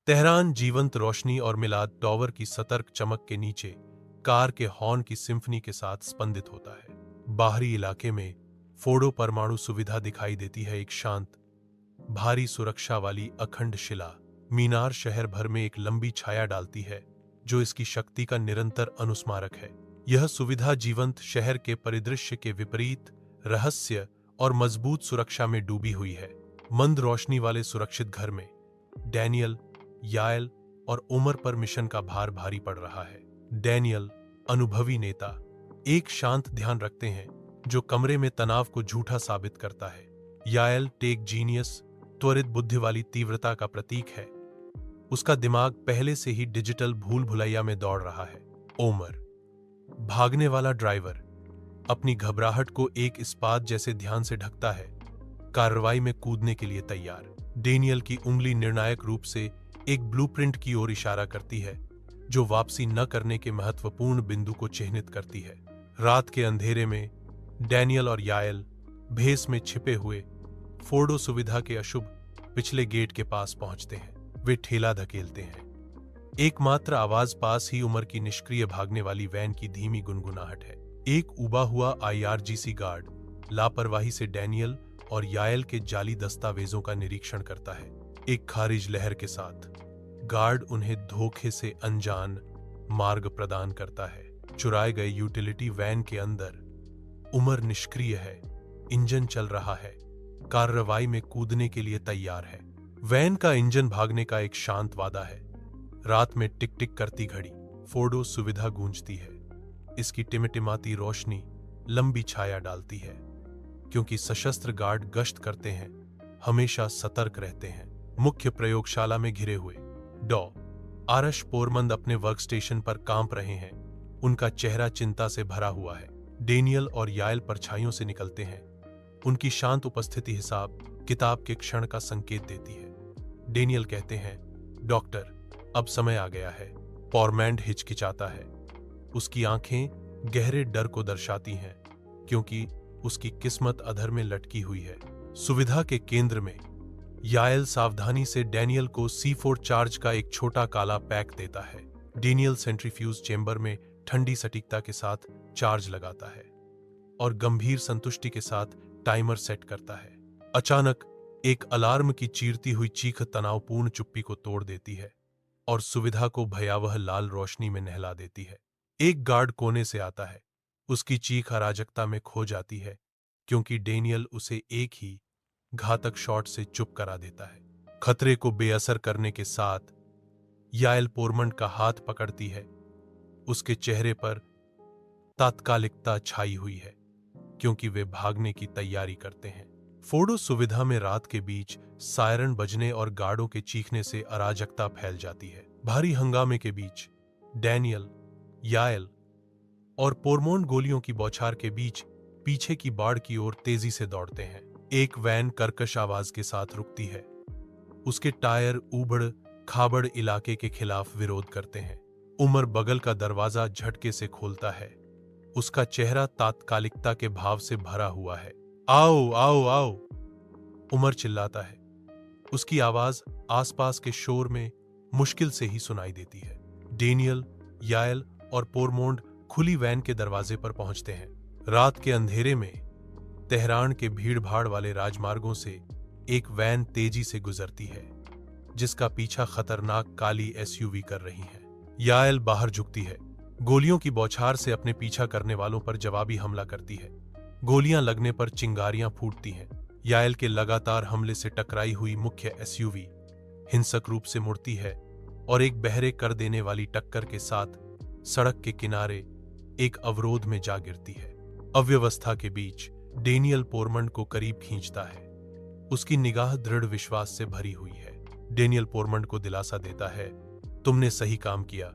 Tehran जीवंत रोशनी और मिलाद tower की सतर्क चमक के नीचे कार के हॉर्न की सिम्फनी के साथ स्पंदित होता है। बाहरी इलाके में फोर्डो परमाणु सुविधा दिखाई देती है, एक शांत, भारी सुरक्षा वाली अखंड शिला मीनार शहर भर में एक लंबी छाया डालती है, जो इसकी शक्ति का निरंतर अनुस्मारक है। यह सुविधा जीवंत शहर के परिदृश्य के विपरीत रहस्य और मजबूत सुरक्षा में डूबी हुई है। मंद रोशनी वाले सुरक्षित घर में डैनियल, यायल और उमर पर मिशन का भार भारी पड़ रहा है। डैनियल, अनुभवी नेता, एक शांत ध्यान रखते हैं जो कमरे में तनाव को झूठा साबित करता है। यायल, टेक जीनियस, त्वरित बुद्धि वाली तीव्रता का प्रतीक है। उसका दिमाग पहले से ही डिजिटल भूल भुलैया में दौड़ रहा है। ओमर, भागने वाला ड्राइवर, अपनी घबराहट को एक इस्पात जैसे ध्यान से ढकता है, कार्रवाई में कूदने के लिए तैयार। डेनियल की उंगली निर्णायक रूप से एक ब्लूप्रिंट की ओर इशारा करती है, जो वापसी न करने के महत्वपूर्ण बिंदु को चिह्नित करती है। रात के अंधेरे में डैनियल और यायल भेस में छिपे हुए फोर्डो सुविधा के अशुभ पिछले गेट के पास पहुंचते हैं। वे ठेला धकेलते हैं। एकमात्र आवाज पास ही उमर की निष्क्रिय भागने वाली वैन की धीमी गुनगुनाहट है। एक उबा हुआ IRGC गार्ड लापरवाही से डैनियल और यायल के जाली दस्तावेजों का निरीक्षण करता है। एक खारिज लहर के साथ गार्ड उन्हें धोखे से अनजान मार्ग प्रदान करता है। चुराए गए यूटिलिटी वैन के अंदर उमर निष्क्रिय है, इंजन चल रहा है, कार्रवाई में कूदने के लिए तैयार है। वैन का इंजन भागने का एक शांत वादा है। रात में टिक टिक करती घड़ी फोर्डो सुविधा गूंजती है। इसकी टिमटिमाती रोशनी लंबी छाया डालती है, क्योंकि सशस्त्र गार्ड गश्त करते हैं, हमेशा सतर्क रहते हैं। मुख्य प्रयोगशाला में घिरे हुए डॉ. आरश पोरमंद अपने वर्कस्टेशन पर कांप रहे हैं। उनका चेहरा चिंता से भरा हुआ है। डेनियल और यायल परछाइयों से निकलते हैं। उनकी शांत उपस्थिति हिसाब किताब के क्षण का संकेत देती है। डेनियल कहते हैं, डॉक्टर, अब समय आ गया है। पोरमैंड हिचकिचाता है। उसकी आंखें गहरे डर को दर्शाती हैं, क्योंकि उसकी किस्मत अधर में लटकी हुई है। सुविधा के केंद्र में यायल सावधानी से डैनियल को C4 चार्ज का एक छोटा काला पैक देता है। डेनियल सेंट्रीफ्यूज चेंबर में ठंडी सटीकता के साथ चार्ज लगाता है और गंभीर संतुष्टि के साथ टाइमर सेट करता है। अचानक एक अलार्म की चीरती हुई चीख तनावपूर्ण चुप्पी को तोड़ देती है और सुविधा को भयावह लाल रोशनी में नहला देती है। एक गार्ड कोने से आता है। उसकी चीख अराजकता में खो जाती है, क्योंकि डेनियल उसे एक ही घातक शॉट से चुप करा देता है। खतरे को बेअसर करने के साथ यायल पोरमंड का हाथ पकड़ती है। उसके चेहरे पर तात्कालिकता छाई हुई है, क्योंकि वे भागने की तैयारी करते हैं। फोर्डो सुविधा में रात के बीच सायरन बजने और गार्डों के चीखने से अराजकता फैल जाती है। भारी हंगामे के बीच डैनियल, यायल और पोरमोंड गोलियों की बौछार के बीच पीछे की बाड़ की ओर तेजी से दौड़ते हैं। एक वैन कर्कश आवाज के साथ रुकती है। उसके टायर ऊबड़ खाबड़ इलाके के खिलाफ विरोध करते हैं। उमर बगल का दरवाजा झटके से खोलता है। उसका चेहरा तात्कालिकता के भाव से भरा हुआ है। आओ आओ आओ, उमर चिल्लाता है। उसकी आवाज आसपास के शोर में मुश्किल से ही सुनाई देती है। डेनियल, यायल और पोरमोंड खुली वैन के दरवाजे पर पहुंचते हैं। रात के अंधेरे में तेहरान के भीड़भाड़ वाले राजमार्गों से एक वैन तेजी से गुजरती है, जिसका पीछा खतरनाक काली SUV कर रही है। यायल बाहर झुकती है। गोलियों की बौछार से अपने पीछा करने वालों पर जवाबी हमला करती है। गोलियां लगने पर चिंगारियां फूटती हैं। यायल के लगातार हमले से टकराई हुई मुख्य SUV हिंसक रूप से मुड़ती है और एक बहरे कर देने वाली टक्कर के साथ सड़क के किनारे एक अवरोध में जा गिरती है। अव्यवस्था के बीच डेनियल पोरमंड को करीब खींचता है। उसकी निगाह दृढ़ विश्वास से भरी हुई है। डेनियल पोरमंड को दिलासा देता है, तुमने सही काम किया।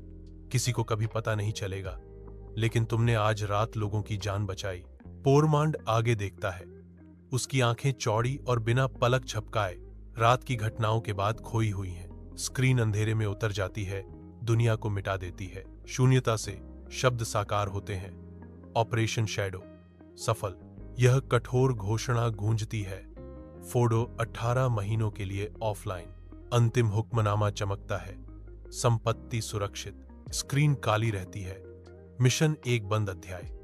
किसी को कभी पता नहीं चलेगा, लेकिन तुमने आज रात लोगों की जान बचाई। पोरमंड आगे देखता है। उसकी आंखें चौड़ी और बिना पलक झपकाए रात की घटनाओं के बाद खोई हुई हैं। स्क्रीन अंधेरे में उतर जाती है, दुनिया को मिटा देती है। शून्यता से शब्द साकार होते हैं। ऑपरेशन शैडो सफल। यह कठोर घोषणा गूंजती है। फोर्डो 18 महीनों के लिए ऑफलाइन। अंतिम हुक्मनामा चमकता है, संपत्ति सुरक्षित, स्क्रीन काली रहती है। मिशन एक बंद अध्याय।